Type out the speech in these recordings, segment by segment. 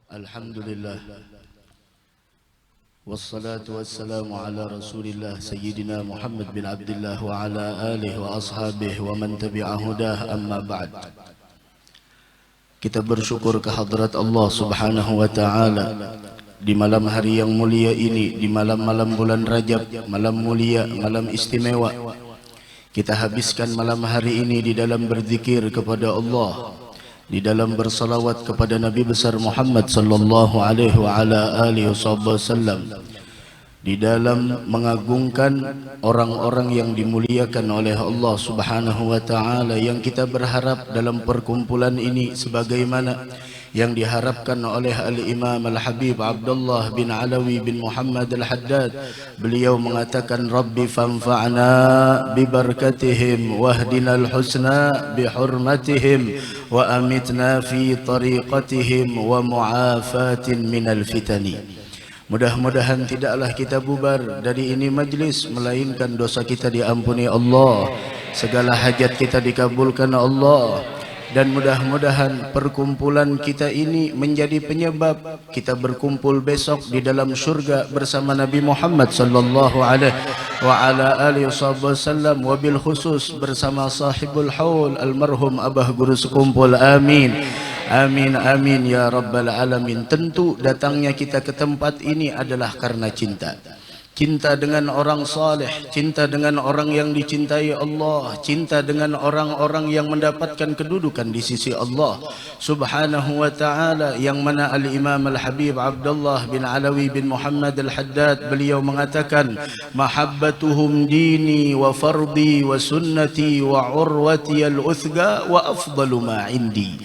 Alhamdulillah wassalatu wassalamu ala rasulillah Sayyidina Muhammad bin Abdullah wa ala alihi wa ashabihi wa man tabi'ahudah amma ba'd. Kita bersyukur kehadrat Allah subhanahu wa ta'ala di malam hari yang mulia ini, di malam-malam bulan Rajab, malam mulia, malam istimewa. Kita habiskan malam hari ini di dalam berzikir kepada Allah, di dalam bersalawat kepada Nabi besar Muhammad sallallahu alaihi wa ala alihi wasallam, di dalam mengagungkan orang-orang yang dimuliakan oleh Allah subhanahu wa ta'ala, yang kita berharap dalam perkumpulan ini sebagaimana yang diharapkan oleh Al-Imam Al-Habib Abdullah bin Alawi bin Muhammad Al-Haddad. Beliau mengatakan, Rabbi fanfa'na bibarakatihim wahdina al-husna bihurmatihim wa amitna fi tariqatihim wa mu'afatin minal fitani. Mudah-mudahan tidaklah kita bubar dari ini majlis melainkan dosa kita diampuni Allah, segala hajat kita dikabulkan Allah, dan mudah-mudahan perkumpulan kita ini menjadi penyebab kita berkumpul besok di dalam syurga bersama Nabi Muhammad sallallahu alaihi wa ala alihi wasallam, wabil khusus bersama sahibul haul almarhum Abah Guru Sekumpul. Amin. Amin amin ya rabbal alamin. Tentu datangnya kita ke tempat ini adalah karena cinta. Cinta dengan orang saleh, cinta dengan orang yang dicintai Allah, cinta dengan orang-orang yang mendapatkan kedudukan di sisi Allah subhanahu wa ta'ala, yang mana Al-Imam Al-Habib Abdullah bin Alawi bin Muhammad Al-Haddad beliau mengatakan, mahabbatuhum dini wa fardi wa sunnati wa urwati al-uthga wa afdalu ma indi.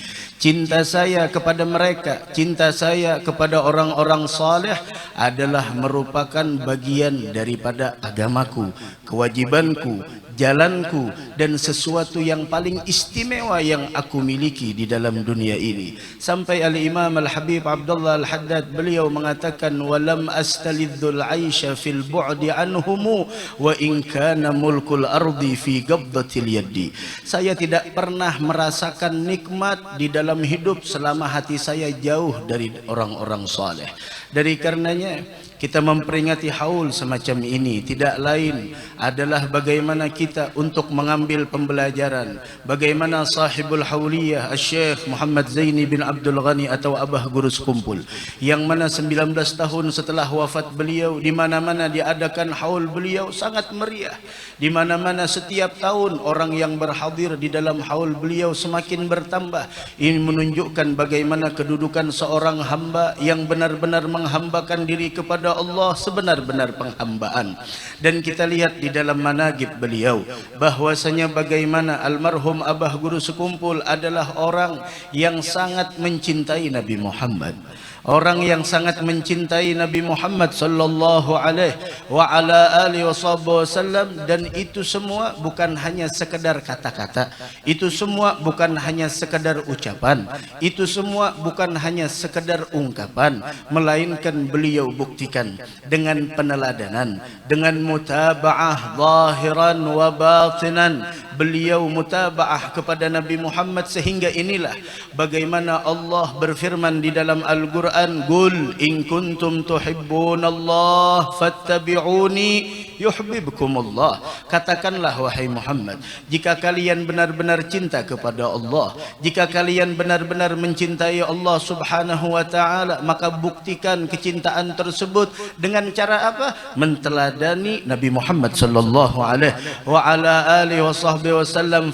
Cinta saya kepada mereka, cinta saya kepada orang-orang saleh adalah merupakan bagian daripada agamaku, kewajibanku, jalanku, dan sesuatu yang paling istimewa yang aku miliki di dalam dunia ini. Sampai Al-Imam Al-Habib Abdullah Al-Haddad beliau mengatakan, walam astalidzul aisha fil bu'di anhumu wa in kana mulkul ardi fi qabdatil yaddi. Saya tidak pernah merasakan nikmat di dalam hidup selama hati saya jauh dari orang-orang saleh. Dari karenanya kita memperingati haul semacam ini tidak lain adalah bagaimana kita untuk mengambil pembelajaran, bagaimana sahibul hauliyah Syekh Muhammad Zaini bin Abdul Ghani atau Abah Guru Sekumpul, yang mana 19 tahun setelah wafat beliau, di mana-mana diadakan haul beliau sangat meriah. Di mana-mana setiap tahun orang yang berhadir di dalam haul beliau semakin bertambah. Ini menunjukkan bagaimana kedudukan seorang hamba yang benar-benar menghambakan diri kepada Allah sebenar-benar penghambaan. Dan kita lihat di dalam managib beliau bahwasanya bagaimana almarhum Abah Guru Sekumpul adalah orang yang sangat mencintai Nabi Muhammad, orang yang sangat mencintai Nabi Muhammad sallallahu alaihi wa ala alihi wasallam. Dan itu semua bukan hanya sekedar kata-kata, itu semua bukan hanya sekedar ucapan, itu semua bukan hanya sekedar ungkapan, melainkan beliau buktikan dengan peneladanan, dengan mutaba'ah zahiran wa batinan. Beliau mutaba'ah kepada Nabi Muhammad sehingga inilah bagaimana Allah berfirman di dalam Al-Quran, Qul in kuntum tuhibbunallah fattabi'uni yuhibbukumullah. Katakanlah wahai Muhammad, jika kalian benar-benar cinta kepada Allah, jika kalian benar-benar mencintai Allah subhanahu wa ta'ala, maka buktikan kecintaan tersebut dengan cara apa? Menteladani Nabi Muhammad sallallahu alaihi wa ala alihi wasallam.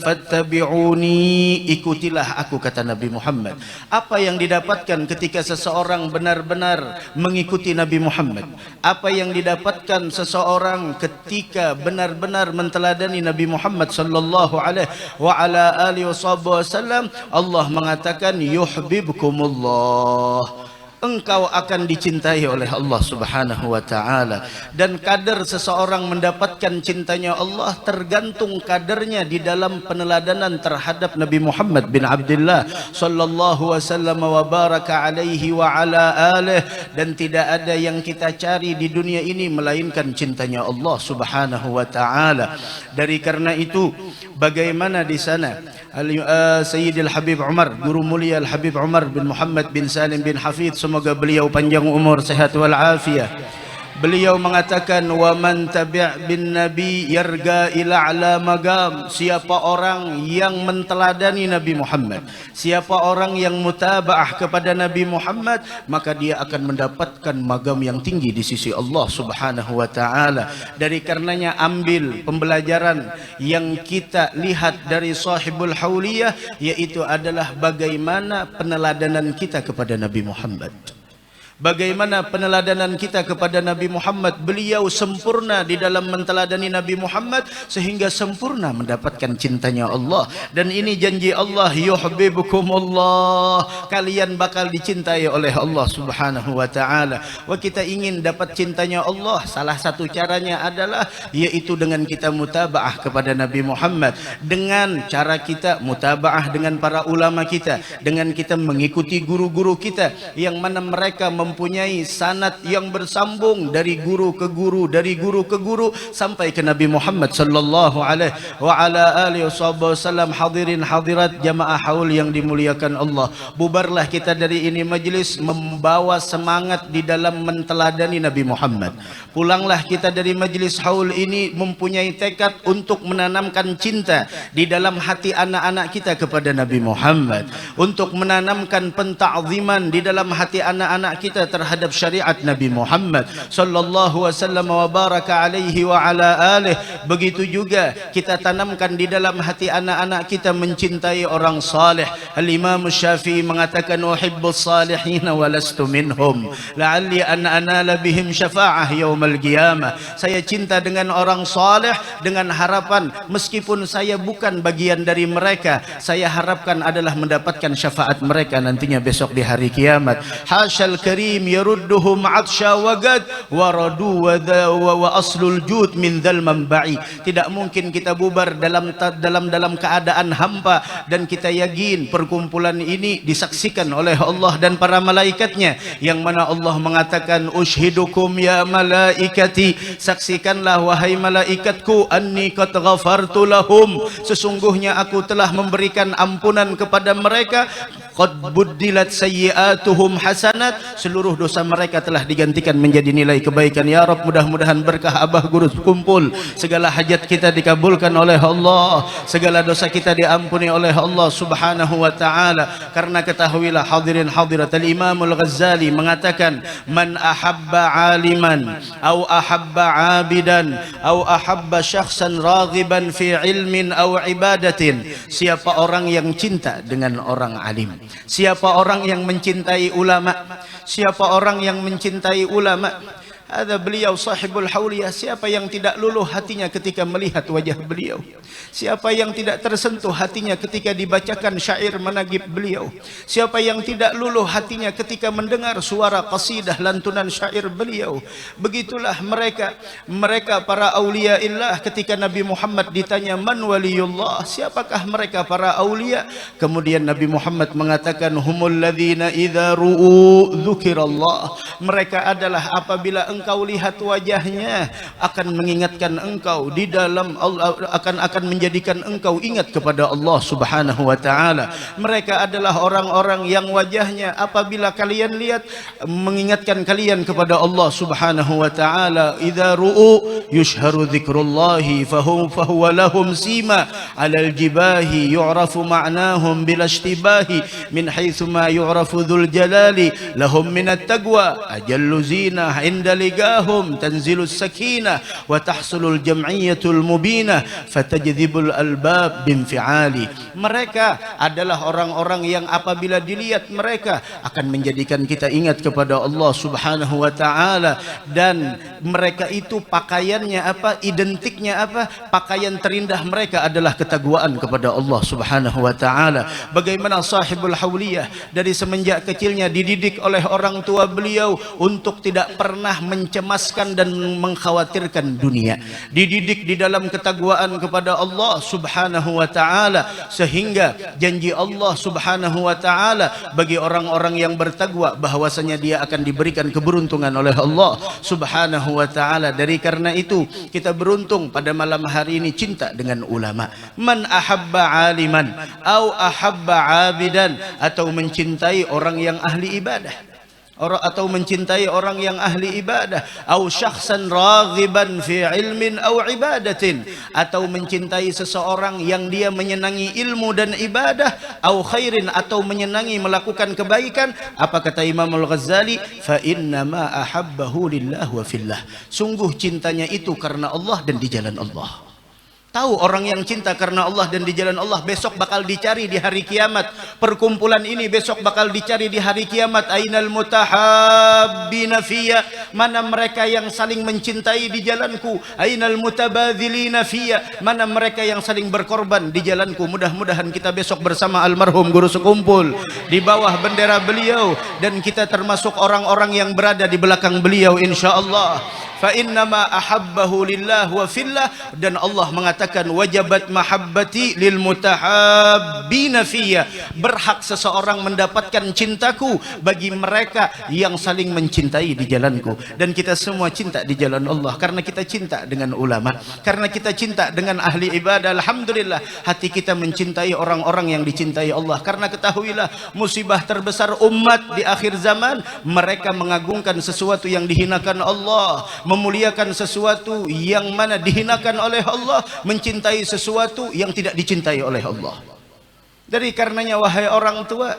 Fattabi'uni, ikutilah aku, kata Nabi Muhammad. Apa yang didapatkan ketika seseorang benar-benar mengikuti Nabi Muhammad? Apa yang didapatkan seseorang ketika benar-benar menteladani Nabi Muhammad sallallahu alaihi wa ala alihi wasallam? Allah mengatakan yuhibbukumullah, engkau akan dicintai oleh Allah subhanahu wa ta'ala. Dan kadar seseorang mendapatkan cintanya Allah tergantung kadarnya di dalam peneladanan terhadap Nabi Muhammad bin Abdullah sallallahu wasallam wa baraka alaihi wa ala alihi. Dan tidak ada yang kita cari di dunia ini melainkan cintanya Allah subhanahu wa ta'ala. Dari karena itu bagaimana di sana Sayyidil Habib Umar, Guru Mulia Al Habib Umar bin Muhammad bin Salim bin Hafidh, semoga beliau panjang umur, sehat wal afiah. Beliau mengatakan, wa man tabi' bin nabi yarga ila ala magam. Siapa orang yang menteladani Nabi Muhammad, siapa orang yang mutabaah kepada Nabi Muhammad, maka dia akan mendapatkan magam yang tinggi di sisi Allah Subhanahu wa taala. Dari karenanya ambil pembelajaran yang kita lihat dari Sahibul Hauliyah, yaitu adalah bagaimana peneladanan kita kepada Nabi Muhammad. Bagaimana peneladanan kita kepada Nabi Muhammad. Beliau sempurna di dalam menteladani Nabi Muhammad sehingga sempurna mendapatkan cintanya Allah. Dan ini janji Allah, yuhibbukumullah, kalian bakal dicintai oleh Allah Subhanahu wa taala. Wa kita ingin dapat cintanya Allah, salah satu caranya adalah yaitu dengan kita mutabaah kepada Nabi Muhammad, dengan cara kita mutabaah dengan para ulama kita, dengan kita mengikuti guru-guru kita yang mana mereka mempunyai sanad yang bersambung dari guru ke guru, dari guru ke guru sampai ke Nabi Muhammad sallallahu alaihi wa ala alihi wasallam. Hadirin hadirat jamaah haul yang dimuliakan Allah, bubarlah kita dari ini majlis membawa semangat di dalam menteladani Nabi Muhammad. Pulanglah kita dari majlis haul ini mempunyai tekad untuk menanamkan cinta di dalam hati anak-anak kita kepada Nabi Muhammad, untuk menanamkan pentakziman di dalam hati anak-anak kita terhadap syariat Nabi Muhammad sallallahu wasallam wa baraka alaihi wa ala alihi. Begitu juga kita tanamkan di dalam hati anak-anak kita mencintai orang saleh. Al-Imam Syafi'i mengatakan, uhibbus salihin wa lastu minhum la'alli an anala bihim syafa'ah yaumal qiyamah. Saya cinta dengan orang saleh dengan harapan meskipun saya bukan bagian dari mereka, saya harapkan adalah mendapatkan syafaat mereka nantinya besok di hari kiamat. Hasyal karim yarudduhum atsha wagad waradu wa aslul jud min dzal manba'i. Tidak mungkin kita bubar dalam keadaan hampa, dan kita yakin perkumpulan ini disaksikan oleh Allah dan para malaikatnya, yang mana Allah mengatakan, ushidukum ya malaikati, saksikanlah wahai malaikatku, anni qad ghafartu lahum, sesungguhnya aku telah memberikan ampunan kepada mereka. Qad buddilat sayyi'atuhum hasanat, seluruh dosa mereka telah digantikan menjadi nilai kebaikan. Ya Rabb, mudah-mudahan berkah abah guru kumpul, segala hajat kita dikabulkan oleh Allah, segala dosa kita diampuni oleh Allah Subhanahu wa taala. Karena ketahuilah hadirin hadirat, Al-Imam Al-Ghazali mengatakan, man ahabba aliman au ahabba abidan au ahabba syakhsan raghiban fi ilmin au ibadatin, siapa orang yang cinta dengan orang alim, siapa orang yang mencintai ulama, siapa orang yang mencintai ulama, ada beliau Sahibul Hauliyah. Siapa yang tidak luluh hatinya ketika melihat wajah beliau? Siapa yang tidak tersentuh hatinya ketika dibacakan syair managib beliau? Siapa yang tidak luluh hatinya ketika mendengar suara qasidah lantunan syair beliau? Begitulah mereka para aulia illah. Ketika Nabi Muhammad ditanya, man waliyullah, siapakah mereka para aulia? Kemudian Nabi Muhammad mengatakan, humul ladzina idza ru'u dzukirallah, mereka adalah apabila engkau lihat wajahnya akan mengingatkan engkau di dalam Allah, akan menjadikan engkau ingat kepada Allah Subhanahu wa taala. Mereka adalah orang-orang yang wajahnya apabila kalian lihat mengingatkan kalian kepada Allah Subhanahu wa taala. Idza ru'u yushharu dzikrullahi fahuwa lahum sima 'alal jibahi yu'rafu ma'nahum bila ishtibahi min haitsu ma yu'rafu dzul jalali lahum minat taqwa ajallu zinah 'inda ligahum tanzilus sakinah wa tahsulul jam'iyatul mubinah fatajdzibul albab binfi'ali. Mereka adalah orang-orang yang apabila dilihat mereka akan menjadikan kita ingat kepada Allah Subhanahu wa taala. Dan mereka itu pakaiannya apa? Identiknya apa? Pakaian terindah mereka adalah ketakwaan kepada Allah Subhanahu wa taala. Bagaimana Sahibul Hauliyah dari semenjak kecilnya dididik oleh orang tua beliau untuk tidak pernah mencemaskan dan mengkhawatirkan dunia. Dididik di dalam ketakwaan kepada Allah Subhanahu wa taala, sehingga janji Allah Subhanahu wa taala bagi orang-orang yang bertakwa bahwasanya dia akan diberikan keberuntungan oleh Allah Subhanahu wa taala. Dari karena itu kita beruntung pada malam hari ini cinta dengan ulama. Man ahabba aliman au ahabba abidan, atau mencintai orang yang ahli ibadah, atau mencintai orang yang ahli ibadah, au syakhsan raghiban fi ilmin au ibadatin, atau mencintai seseorang yang dia menyenangi ilmu dan ibadah, au khairin, atau menyenangi melakukan kebaikan. Apa kata Imam Al-Ghazali? Fa inna ma ahabbahu lillah wa fillah. Sungguh cintanya itu karena Allah dan di jalan Allah. Tahu orang yang cinta karena Allah dan di jalan Allah besok bakal dicari di hari kiamat. Perkumpulan ini besok bakal dicari di hari kiamat. Ainal mutahabbina fiyya, mana mereka yang saling mencintai di jalanku. Ainal mutabadzilina fiyya, mana mereka yang saling berkorban di jalanku. Mudah-mudahan kita besok bersama almarhum guru sekumpul di bawah bendera beliau, dan kita termasuk orang-orang yang berada di belakang beliau insyaallah. Fa innama ahabbahu lillah wa fillah, dan Allah mengatakan wajabat mahabbati lil mutahabbina fiyya, berhak seseorang mendapatkan cintaku bagi mereka yang saling mencintai di jalanku. Dan kita semua cinta di jalan Allah karena kita cinta dengan ulama, karena kita cinta dengan ahli ibadah. Alhamdulillah hati kita mencintai orang-orang yang dicintai Allah, karena ketahuilah musibah terbesar umat di akhir zaman, mereka mengagungkan sesuatu yang dihinakan Allah, memuliakan sesuatu yang mana dihinakan oleh Allah, mencintai sesuatu yang tidak dicintai oleh Allah. Dari karenanya wahai orang tua,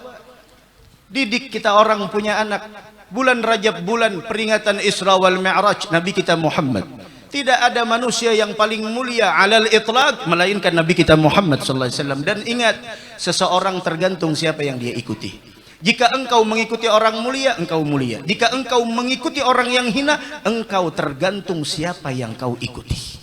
didik kita orang punya anak. Bulan Rajab, bulan peringatan Isra wal Mi'raj Nabi kita Muhammad. Tidak ada manusia yang paling mulia alal itlaq melainkan Nabi kita Muhammad sallallahu alaihi wasallam. Dan ingat, seseorang tergantung siapa yang dia ikuti. Jika engkau mengikuti orang mulia, engkau mulia. Jika engkau mengikuti orang yang hina, engkau tergantung siapa yang kau ikuti.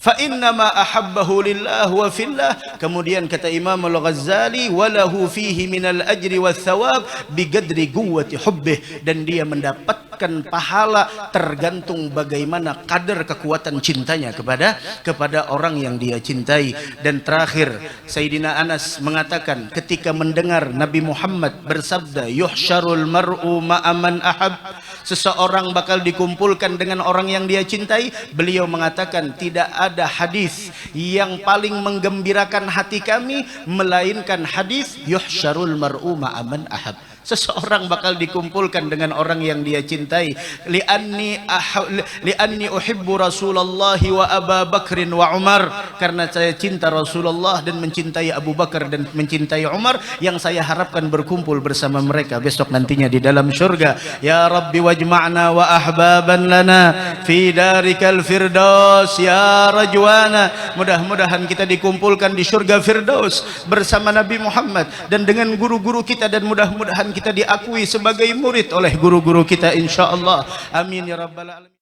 Fa innama ahabbahu lillah wa fillah. Kemudian kata Imam Al-Ghazali, walahu fihi minal ajri wath thawab biqadri quwwati hubbih, dan dia mendapatkan pahala tergantung bagaimana kadar kekuatan cintanya kepada orang yang dia cintai. Dan terakhir Sayyidina Anas mengatakan ketika mendengar Nabi Muhammad bersabda yuhsyarul mar'u ma'a man ahab, seseorang bakal dikumpulkan dengan orang yang dia cintai, beliau mengatakan tidak ada hadis yang paling menggembirakan hati kami melainkan hadis yuhsyarul mar'u ma'a man ahab. Seseorang bakal dikumpulkan dengan orang yang dia cintai. Li'anni uhibbu Rasulullah wa Abu Bakrin wa Umar, karena saya cinta Rasulullah dan mencintai Abu Bakar dan mencintai Umar, yang saya harapkan berkumpul bersama mereka besok nantinya di dalam syurga. Ya Rabbi wajma'na wa ahbaban lana fi darikal firdaus ya rajwana. Mudah-mudahan kita dikumpulkan di syurga firdaus bersama Nabi Muhammad dan dengan guru-guru kita, dan mudah-mudahan kita diakui sebagai murid oleh guru-guru kita insyaallah. Amin ya rabbal alamin.